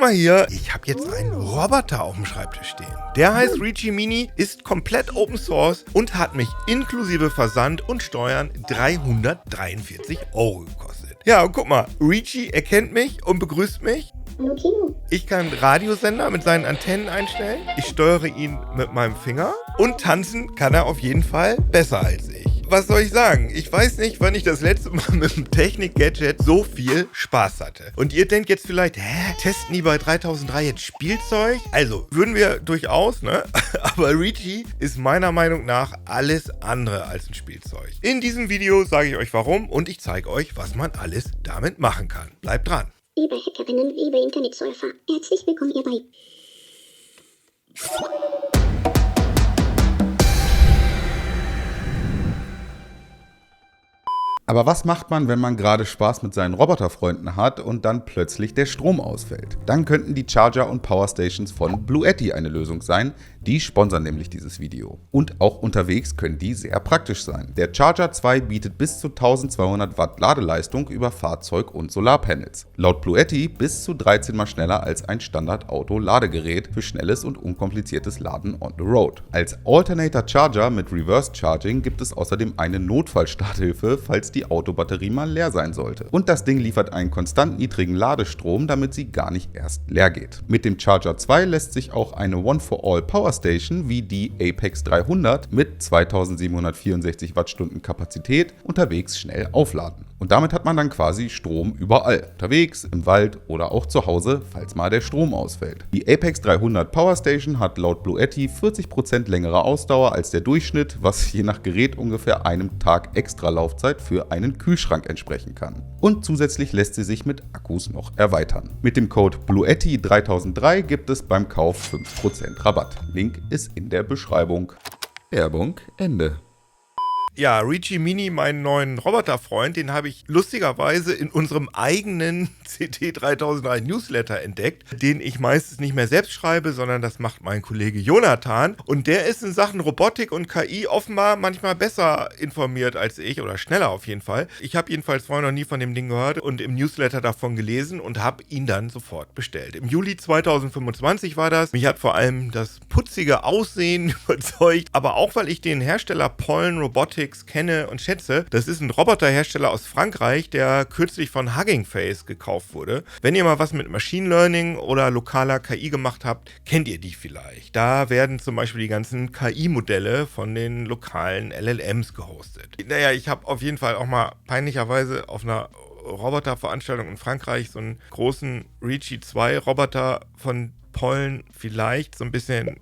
mal hier, ich habe jetzt einen Roboter auf dem Schreibtisch stehen. Der heißt Reachie Mini, ist komplett Open Source und hat mich inklusive Versand und Steuern 343 € gekostet. Ja, und guck mal, Reachie erkennt mich und begrüßt mich. Okay. Ich kann Radiosender mit seinen Antennen einstellen. Ich steuere ihn mit meinem Finger. Und tanzen kann er auf jeden Fall besser als ich. Was soll ich sagen? Ich weiß nicht, wann ich das letzte Mal mit einem Technik-Gadget so viel Spaß hatte. Und ihr denkt jetzt vielleicht, testen die bei 3003 jetzt Spielzeug? Also, würden wir durchaus, ne? Aber Reachie ist meiner Meinung nach alles andere als ein Spielzeug. In diesem Video sage ich euch warum und ich zeige euch, was man alles damit machen kann. Bleibt dran. Liebe Hackerinnen, liebe Internetsurfer, herzlich willkommen hierbei. Aber was macht man, wenn man gerade Spaß mit seinen Roboterfreunden hat und dann plötzlich der Strom ausfällt? Dann könnten die Charger und Powerstations von Bluetti eine Lösung sein. Die sponsern nämlich dieses Video. Und auch unterwegs können die sehr praktisch sein. Der Charger 2 bietet bis zu 1200 Watt Ladeleistung über Fahrzeug- und Solarpanels. Laut Bluetti bis zu 13 mal schneller als ein Standard-Auto-Ladegerät für schnelles und unkompliziertes Laden on the road. Als Alternator Charger mit Reverse Charging gibt es außerdem eine Notfallstarthilfe, falls die Autobatterie mal leer sein sollte. Und das Ding liefert einen konstant niedrigen Ladestrom, damit sie gar nicht erst leer geht. Mit dem Charger 2 lässt sich auch eine One-for-All Powerstation wie die Apex 300 mit 2764 Wattstunden Kapazität unterwegs schnell aufladen. Und damit hat man dann quasi Strom überall, unterwegs, im Wald oder auch zu Hause, falls mal der Strom ausfällt. Die Apex 300 Powerstation hat laut Bluetti 40% längere Ausdauer als der Durchschnitt, was je nach Gerät ungefähr einem Tag extra Laufzeit für einen Kühlschrank entsprechen kann. Und zusätzlich lässt sie sich mit Akkus noch erweitern. Mit dem Code Bluetti 3003 gibt es beim Kauf 5% Rabatt. Link ist in der Beschreibung. Werbung Ende. Ja, Reachie Mini, meinen neuen Roboterfreund, den habe ich lustigerweise in unserem eigenen CT 3003 Newsletter entdeckt, den ich meistens nicht mehr selbst schreibe, sondern das macht mein Kollege Jonathan. Und der ist in Sachen Robotik und KI offenbar manchmal besser informiert als ich oder schneller auf jeden Fall. Ich habe jedenfalls vorher noch nie von dem Ding gehört und im Newsletter davon gelesen und habe ihn dann sofort bestellt. Im Juli 2025 war das. Mich hat vor allem das putzige Aussehen überzeugt, aber auch weil ich den Hersteller Pollen Robotics kenne und schätze. Das ist ein Roboterhersteller aus Frankreich, der kürzlich von Hugging Face gekauft wurde. Wenn ihr mal was mit Machine Learning oder lokaler KI gemacht habt, kennt ihr die vielleicht. Da werden zum Beispiel die ganzen KI-Modelle von den lokalen LLMs gehostet. Naja, ich habe auf jeden Fall auch mal peinlicherweise auf einer Roboterveranstaltung in Frankreich so einen großen Reachie 2 Roboter von Pollen vielleicht so ein bisschen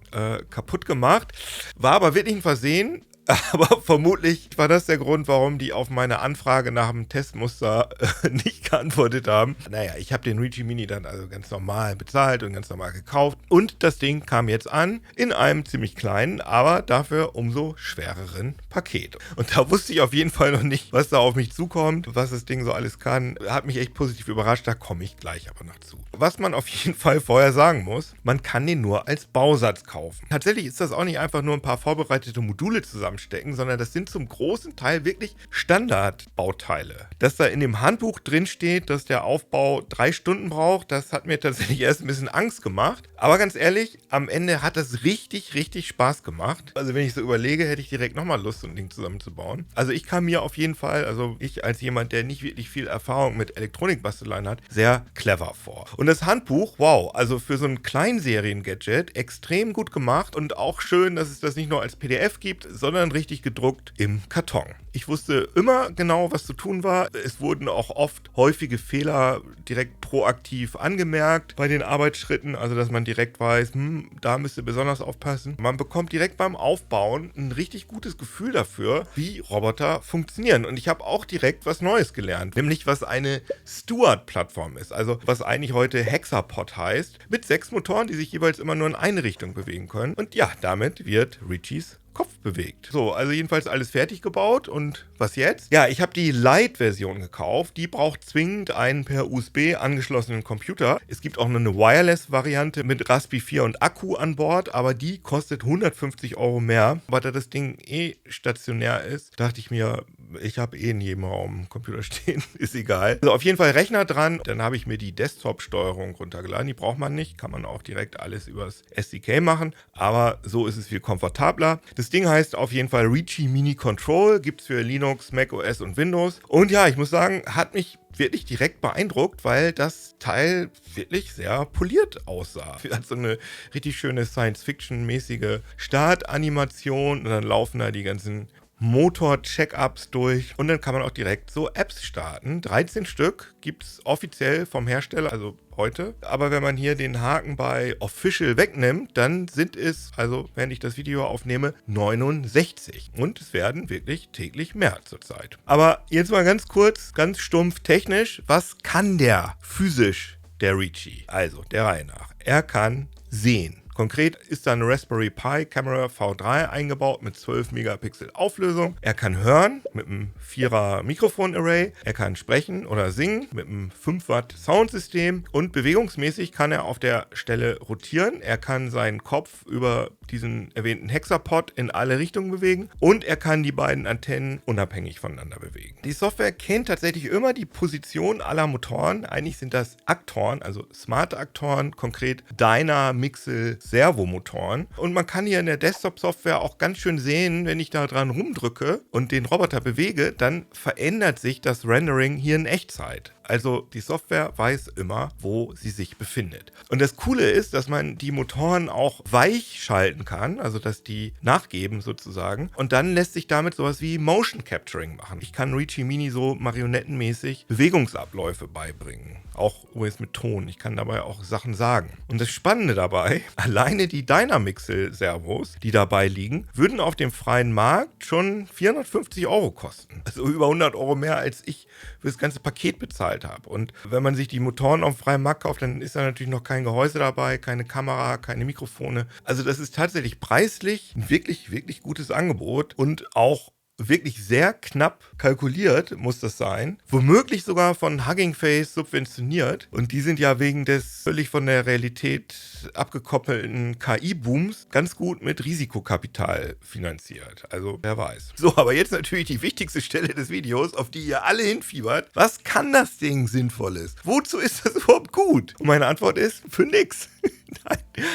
kaputt gemacht. War aber wirklich ein Versehen. Aber vermutlich war das der Grund, warum die auf meine Anfrage nach dem Testmuster nicht geantwortet haben. Naja, ich habe den Reachie Mini dann also ganz normal bezahlt und ganz normal gekauft. Und das Ding kam jetzt an in einem ziemlich kleinen, aber dafür umso schwereren Paket. Und da wusste ich auf jeden Fall noch nicht, was da auf mich zukommt, was das Ding so alles kann. Hat mich echt positiv überrascht, da komme ich gleich aber noch zu. Was man auf jeden Fall vorher sagen muss, man kann den nur als Bausatz kaufen. Tatsächlich ist das auch nicht einfach nur ein paar vorbereitete Module zusammenstecken, sondern das sind zum großen Teil wirklich Standardbauteile. Dass da in dem Handbuch drin steht, dass der Aufbau 3 Stunden braucht, das hat mir tatsächlich erst ein bisschen Angst gemacht. Aber ganz ehrlich, am Ende hat das richtig, richtig Spaß gemacht. Also wenn ich so überlege, hätte ich direkt nochmal Lust, so ein Ding zusammenzubauen. Also ich kam mir auf jeden Fall, also ich als jemand, der nicht wirklich viel Erfahrung mit Elektronikbasteleien hat, sehr clever vor. Und das Handbuch, wow, also für so ein Kleinserien-Gadget extrem gut gemacht und auch schön, dass es das nicht nur als PDF gibt, sondern richtig gedruckt im Karton. Ich wusste immer genau, was zu tun war. Es wurden auch oft häufige Fehler direkt proaktiv angemerkt bei den Arbeitsschritten, also dass man direkt weiß, da müsst ihr besonders aufpassen. Man bekommt direkt beim Aufbauen ein richtig gutes Gefühl dafür, wie Roboter funktionieren. Und ich habe auch direkt was Neues gelernt, nämlich was eine Stuart-Plattform ist, also was eigentlich heute Hexapod heißt, mit 6 Motoren, die sich jeweils immer nur in eine Richtung bewegen können. Und ja, damit wird Reachies Kopf bewegt. So, also jedenfalls alles fertig gebaut und was jetzt? Ja, ich habe die Lite-Version gekauft. Die braucht zwingend einen per USB angeschlossenen Computer. Es gibt auch noch eine Wireless-Variante mit Raspberry 4 und Akku an Bord, aber die kostet 150 € mehr. Aber da das Ding stationär ist, dachte ich mir, ich habe in jedem Raum einen Computer stehen, ist egal. Also auf jeden Fall Rechner dran, dann habe ich mir die Desktop-Steuerung runtergeladen, die braucht man nicht, kann man auch direkt alles übers SDK machen, aber so ist es viel komfortabler. Das Ding heißt auf jeden Fall Reachy Mini Control, gibt es für Linux, Mac OS und Windows. Und ja, ich muss sagen, hat mich wirklich direkt beeindruckt, weil das Teil wirklich sehr poliert aussah. Hat so eine richtig schöne Science-Fiction-mäßige Startanimation und dann laufen da die ganzen Motor-Check-Ups durch und dann kann man auch direkt so Apps starten. 13 Stück gibt es offiziell vom Hersteller, also heute. Aber wenn man hier den Haken bei Official wegnimmt, dann sind es, also wenn ich das Video aufnehme, 69. Und es werden wirklich täglich mehr zurzeit. Aber jetzt mal ganz kurz, ganz stumpf technisch, was kann der physisch, der Reachy? Also der Reihe nach. Er kann sehen. Konkret ist da eine Raspberry Pi Camera V3 eingebaut mit 12 Megapixel Auflösung. Er kann hören mit einem 4er Mikrofon-Array. Er kann sprechen oder singen mit einem 5 Watt Soundsystem. Und bewegungsmäßig kann er auf der Stelle rotieren. Er kann seinen Kopf über diesen erwähnten Hexapod in alle Richtungen bewegen. Und er kann die beiden Antennen unabhängig voneinander bewegen. Die Software kennt tatsächlich immer die Position aller Motoren. Eigentlich sind das Aktoren, also smarte Aktoren, konkret Dynamixel Servomotoren. Und man kann hier in der Desktop-Software auch ganz schön sehen, wenn ich da dran rumdrücke und den Roboter bewege, dann verändert sich das Rendering hier in Echtzeit. Also die Software weiß immer, wo sie sich befindet. Und das Coole ist, dass man die Motoren auch weich schalten kann, also dass die nachgeben sozusagen. Und dann lässt sich damit sowas wie Motion Capturing machen. Ich kann Reachy Mini so marionettenmäßig Bewegungsabläufe beibringen. Auch übrigens mit Ton. Ich kann dabei auch Sachen sagen. Und das Spannende dabei, alleine die Dynamixel-Servos, die dabei liegen, würden auf dem freien Markt schon 450 € kosten. Also über 100 € mehr, als ich für das ganze Paket bezahlt habe. Und wenn man sich die Motoren auf dem freien Markt kauft, dann ist da natürlich noch kein Gehäuse dabei, keine Kamera, keine Mikrofone. Also das ist tatsächlich preislich ein wirklich, wirklich gutes Angebot und auch wirklich sehr knapp kalkuliert muss das sein. Womöglich sogar von Hugging Face subventioniert. Und die sind ja wegen des völlig von der Realität abgekoppelten KI-Booms ganz gut mit Risikokapital finanziert. Also wer weiß. So, aber jetzt natürlich die wichtigste Stelle des Videos, auf die ihr alle hinfiebert. Was kann das Ding Sinnvolles? Wozu ist das überhaupt gut? Und meine Antwort ist, für nix.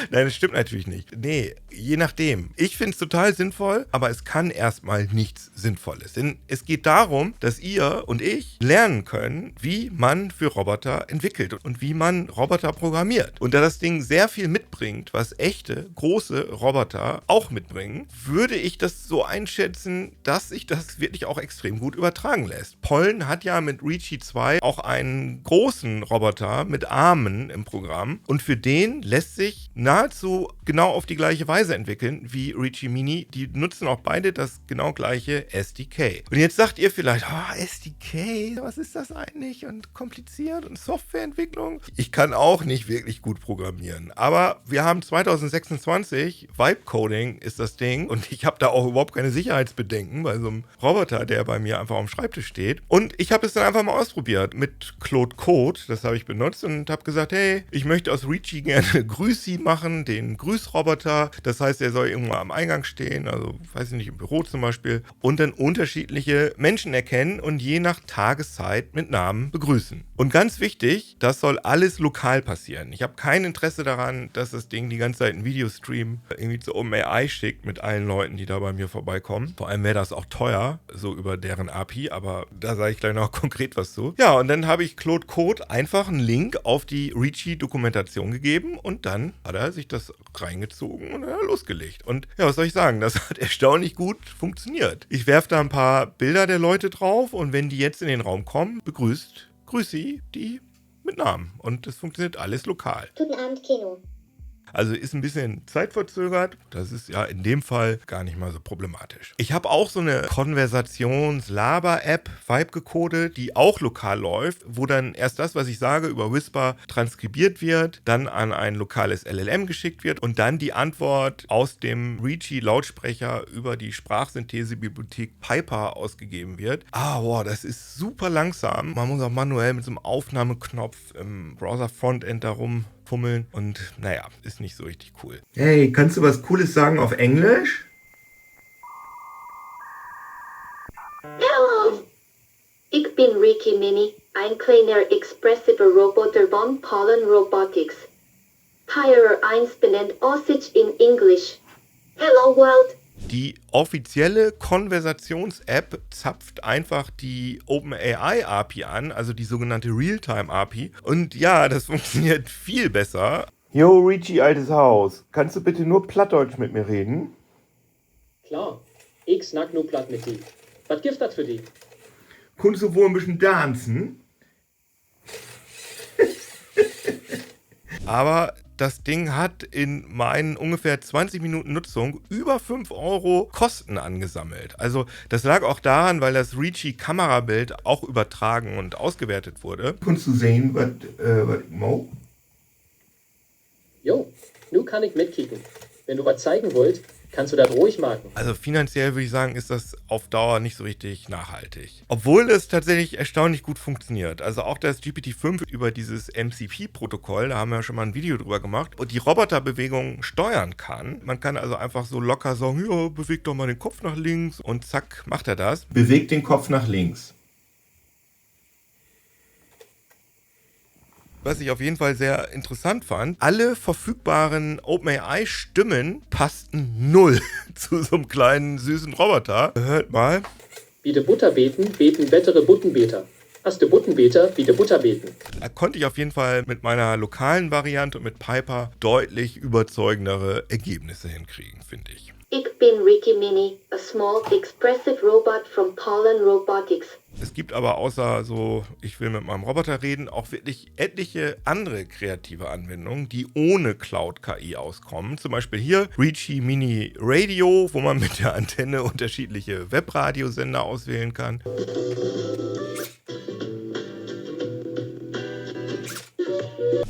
Nein, das stimmt natürlich nicht. Nee, je nachdem. Ich finde es total sinnvoll, aber es kann erstmal nichts Sinnvolles. Denn es geht darum, dass ihr und ich lernen können, wie man für Roboter entwickelt und wie man Roboter programmiert. Und da das Ding sehr viel mitbringt, was echte, große Roboter auch mitbringen, würde ich das so einschätzen, dass sich das wirklich auch extrem gut übertragen lässt. Pollen hat ja mit Reachy 2 auch einen großen Roboter mit Armen im Programm und für den lässt sich nahezu genau auf die gleiche Weise entwickeln wie Reachy Mini. Die nutzen auch beide das genau gleiche SDK. Und jetzt sagt ihr vielleicht, SDK, was ist das eigentlich? Und kompliziert und Softwareentwicklung? Ich kann auch nicht wirklich gut programmieren. Aber wir haben 2026, Vibe Coding ist das Ding und ich habe da auch überhaupt keine Sicherheitsbedenken bei so einem Roboter, der bei mir einfach am Schreibtisch steht. Und ich habe es dann einfach mal ausprobiert mit Claude Code. Das habe ich benutzt und habe gesagt, hey, ich möchte aus Reachy gerne Grüßi machen, den Grüßroboter. Das heißt, er soll irgendwo am Eingang stehen, also weiß ich nicht, im Büro zum Beispiel, und dann unterschiedliche Menschen erkennen und je nach Tageszeit mit Namen begrüßen. Und ganz wichtig, das soll alles lokal passieren. Ich habe kein Interesse daran, dass das Ding die ganze Zeit einen Videostream irgendwie zu OpenAI schickt mit allen Leuten, die da bei mir vorbeikommen. Vor allem wäre das auch teuer, so über deren API, aber da sage ich gleich noch konkret was zu. Ja, und dann habe ich Claude Code einfach einen Link auf die Reachy-Dokumentation gegeben und dann hat er sich das reingezogen und dann losgelegt. Und ja, was soll ich sagen? Das hat erstaunlich gut funktioniert. Ich werfe da ein paar Bilder der Leute drauf und wenn die jetzt in den Raum kommen, grüß sie die mit Namen. Und das funktioniert alles lokal. Guten Abend, Keno. Also ist ein bisschen zeitverzögert. Das ist ja in dem Fall gar nicht mal so problematisch. Ich habe auch so eine Konversations-Laber-App, Vibe gecodet, die auch lokal läuft, wo dann erst das, was ich sage, über Whisper transkribiert wird, dann an ein lokales LLM geschickt wird und dann die Antwort aus dem Reachy-Lautsprecher über die Sprachsynthese-Bibliothek Piper ausgegeben wird. Wow, das ist super langsam. Man muss auch manuell mit so einem Aufnahmeknopf im Browser-Frontend darum fummeln und naja, ist nicht so richtig cool. Hey, kannst du was Cooles sagen auf Englisch? Hello, bin Ricky Mini, ein kleiner expressiver Roboter von Pollen Robotics. Pyre 1 benennt Osage in English. Hello World. Die offizielle Konversations-App zapft einfach die OpenAI-API an, also die sogenannte Realtime-API. Und ja, das funktioniert viel besser. Yo, Richie, altes Haus. Kannst du bitte nur Plattdeutsch mit mir reden? Klar, ich snack nur platt mit dir. Was gibt's das für die? Kannst du wohl ein bisschen tanzen? Aber das Ding hat in meinen ungefähr 20 Minuten Nutzung über 5 Euro Kosten angesammelt. Also das lag auch daran, weil das Reachie-Kamerabild auch übertragen und ausgewertet wurde. Kannst du sehen, was ich mache? Jo, nun kann ich mitkicken. Wenn du was zeigen wollt, kannst du das ruhig marken. Also finanziell würde ich sagen, ist das auf Dauer nicht so richtig nachhaltig. Obwohl es tatsächlich erstaunlich gut funktioniert. Also auch das GPT-5 über dieses MCP-Protokoll, da haben wir ja schon mal ein Video drüber gemacht, und die Roboterbewegungen steuern kann. Man kann also einfach so locker sagen, ja, beweg doch mal den Kopf nach links und zack, macht er das. Bewegt den Kopf nach links. Was ich auf jeden Fall sehr interessant fand, alle verfügbaren OpenAI-Stimmen passten null zu so einem kleinen, süßen Roboter. Hört mal. Biete Butter beten, beten bettere Buttenbeter. Hast du Buttenbeter, biete Butter beten. Da konnte ich auf jeden Fall mit meiner lokalen Variante und mit Piper deutlich überzeugendere Ergebnisse hinkriegen, finde ich. Ich bin Ricky Mini, a small expressive robot from Pollen Robotics. Es gibt aber außer so, ich will mit meinem Roboter reden, auch wirklich etliche andere kreative Anwendungen, die ohne Cloud-KI auskommen. Zum Beispiel hier Reachie Mini Radio, wo man mit der Antenne unterschiedliche Webradiosender auswählen kann.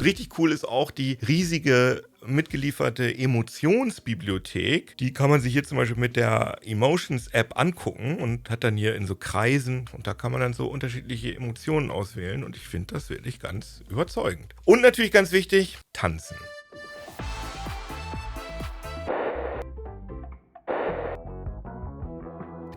Richtig cool ist auch die riesige mitgelieferte Emotionsbibliothek. Die kann man sich hier zum Beispiel mit der Emotions-App angucken und hat dann hier in so Kreisen, und da kann man dann so unterschiedliche Emotionen auswählen, und ich finde das wirklich ganz überzeugend. Und natürlich ganz wichtig, tanzen.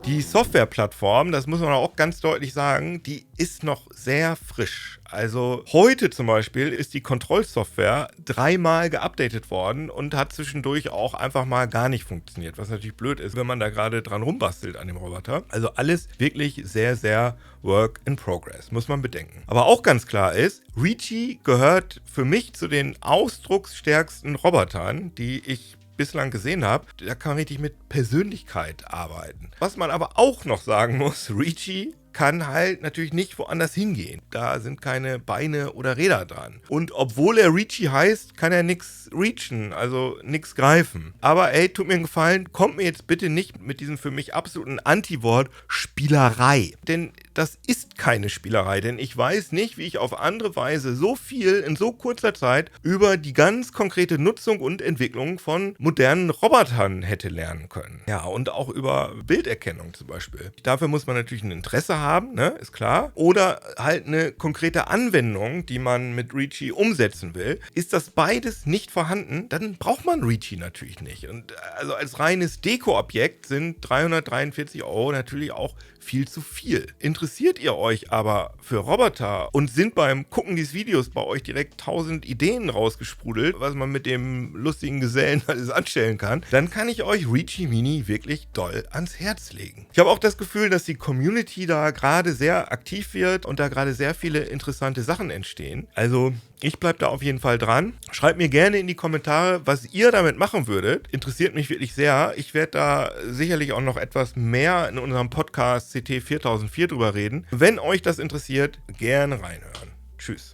Die Softwareplattform, das muss man auch ganz deutlich sagen, die ist noch sehr frisch. Also heute zum Beispiel ist die Kontrollsoftware 3-mal geupdatet worden und hat zwischendurch auch einfach mal gar nicht funktioniert, was natürlich blöd ist, wenn man da gerade dran rumbastelt an dem Roboter. Also alles wirklich sehr, sehr Work in Progress, muss man bedenken. Aber auch ganz klar ist, Reachie gehört für mich zu den ausdrucksstärksten Robotern, die ich bislang gesehen habe. Da kann man richtig mit Persönlichkeit arbeiten. Was man aber auch noch sagen muss, Reachie kann halt natürlich nicht woanders hingehen. Da sind keine Beine oder Räder dran. Und obwohl er Reachie heißt, kann er nichts reachen, also nichts greifen. Aber ey, tut mir einen Gefallen, kommt mir jetzt bitte nicht mit diesem für mich absoluten Anti-Wort Spielerei. Denn das ist keine Spielerei, denn ich weiß nicht, wie ich auf andere Weise so viel in so kurzer Zeit über die ganz konkrete Nutzung und Entwicklung von modernen Robotern hätte lernen können. Ja, und auch über Bilderkennung zum Beispiel. Dafür muss man natürlich ein Interesse haben, ne, ist klar. Oder halt eine konkrete Anwendung, die man mit Reachie umsetzen will. Ist das beides nicht vorhanden, dann braucht man Reachie natürlich nicht. Und also als reines Deko-Objekt sind 343 € natürlich auch viel zu viel. Interessiert ihr euch aber für Roboter und sind beim Gucken dieses Videos bei euch direkt 1000 Ideen rausgesprudelt, was man mit dem lustigen Gesellen alles anstellen kann, dann kann ich euch Reachie Mini wirklich doll ans Herz legen. Ich habe auch das Gefühl, dass die Community da gerade sehr aktiv wird und da gerade sehr viele interessante Sachen entstehen. Also ich bleibe da auf jeden Fall dran. Schreibt mir gerne in die Kommentare, was ihr damit machen würdet. Interessiert mich wirklich sehr. Ich werde da sicherlich auch noch etwas mehr in unserem Podcast CT 4004 drüber reden. Wenn euch das interessiert, gerne reinhören. Tschüss.